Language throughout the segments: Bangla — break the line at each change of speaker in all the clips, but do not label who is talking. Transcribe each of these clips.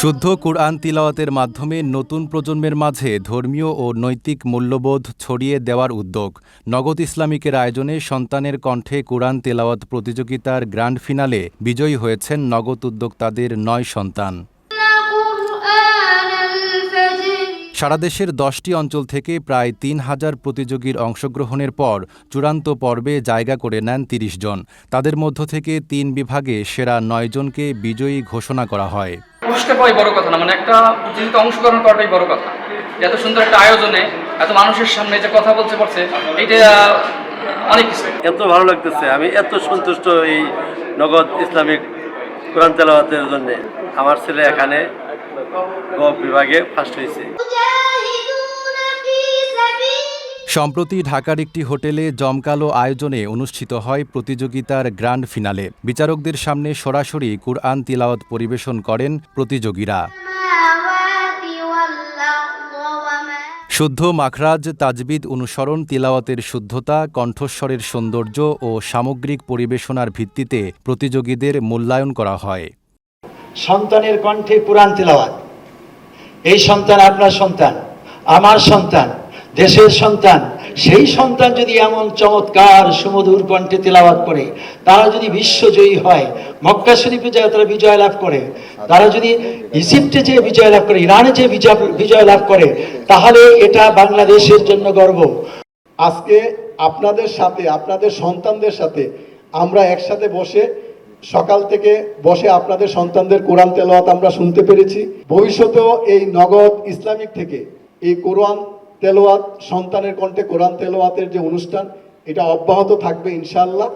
শুদ্ধ কুরআন তিলাওয়াতের মাধ্যমে নতুন প্রজন্মের মাঝে ধর্মীয় ও নৈতিক মূল্যবোধ ছড়িয়ে দেওয়ার উদ্যোগ। নগদ ইসলামিকের আয়োজনে সন্তানের কণ্ঠে কুরআন তেলাওয়াত প্রতিযোগিতার গ্র্যান্ড ফিনালে বিজয়ী হয়েছেন নগদ উদ্যোক্তাদের ৯ সন্তান। সারা দেশের ১০টি অঞ্চল থেকে প্রায় ৩,০০০ প্রতিযোগীর অংশগ্রহণের পর চূড়ান্ত পর্বে জায়গা করে নেন ৩০ জন। তাদের মধ্য থেকে ৩ বিভাগে সেরা ৯ জনকে বিজয়ী ঘোষণা করা হয়।
পুরস্কার পাওয়াই বড় কথা না, একটা প্রতিযোগিতা অংশগ্রহণ করাটাই বড় কথা। এত সুন্দর একটা আয়োজনে এত মানুষের সামনে যে কথা বলতে পারছে, এইটা অনেক কিছু।
এত ভালো লাগতেছে, আমি এত সন্তুষ্ট এই নগদ ইসলামিক কোরআন তেলাওয়াতের জন্য। আমার ছেলে এখানে গ বিভাগে ফার্স্ট হয়েছে।
সম্প্রতি ঢাকার একটি হোটেলে জমকালো আয়োজনে অনুষ্ঠিত হয় প্রতিযোগিতার গ্র্যান্ড ফিনালে। বিচারকদের সামনে সরাসরি কুরআন তিলাওয়াত পরিবেশন করেন প্রতিযোগীরা। শুদ্ধ মাখরাজ, তাজবিদ অনুসরণ, তিলাওয়াতের শুদ্ধতা, কণ্ঠস্বরের সৌন্দর্য ও সামগ্রিক পরিবেশনার ভিত্তিতে প্রতিযোগীদের মূল্যায়ন করা হয়।
সন্তানের কণ্ঠে কুরআন তিলাওয়াত, এই সন্তান আপনার সন্তান, আমার সন্তান, দেশের সন্তান। সেই সন্তান যদি এমন চমৎকার সুমধুর কণ্ঠে তিলাওয়াত করে, তারা যদি বিশ্বজয়ী হয়, মক্কা শরীফে যায় তারা বিজয় লাভ করে, তারা যদি ইজিপ্টে যে বিজয় লাভ করে, ইরানে যে বিজয় লাভ করে, তাহলে এটা বাংলাদেশের জন্য গর্ব।
আজকে আপনাদের সাথে, আপনাদের সন্তানদের সাথে আমরা একসাথে বসে সকাল থেকে আপনাদের সন্তানদের কোরআন তেলাওয়াত আমরা শুনতে পেরেছি। ভবিষ্যতেও এই নগদ ইসলামিক থেকে এই কোরআন তেলাওয়াত, সন্তানের কণ্ঠে কোরআন তেলাওয়াতের যে অনুষ্ঠান, এটা অব্যাহত থাকবে ইনশাআল্লাহ।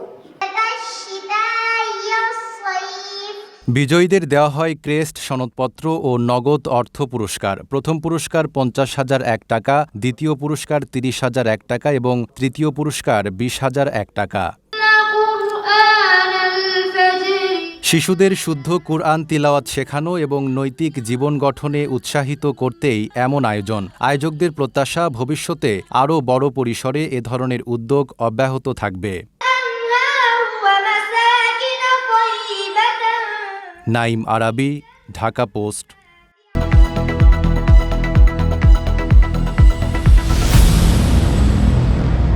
বিজয়ীদের দেওয়া হয় ক্রেস্ট, সনদপত্র ও নগদ অর্থ পুরস্কার। প্রথম পুরস্কার ৫০,০০০ টাকা, দ্বিতীয় পুরস্কার ৩০,০০০ টাকা এবং তৃতীয় পুরস্কার ২০,০০০ টাকা। শিশুদের শুদ্ধ কুরআন তিলাওয়াত শেখানো এবং নৈতিক জীবন গঠনে উৎসাহিত করতেই এমন আয়োজন। আয়োজকদের প্রত্যাশা, ভবিষ্যতে আরও বড় পরিসরে এ ধরনের উদ্যোগ অব্যাহত থাকবে। নাইম আরাবী, ঢাকা পোস্ট।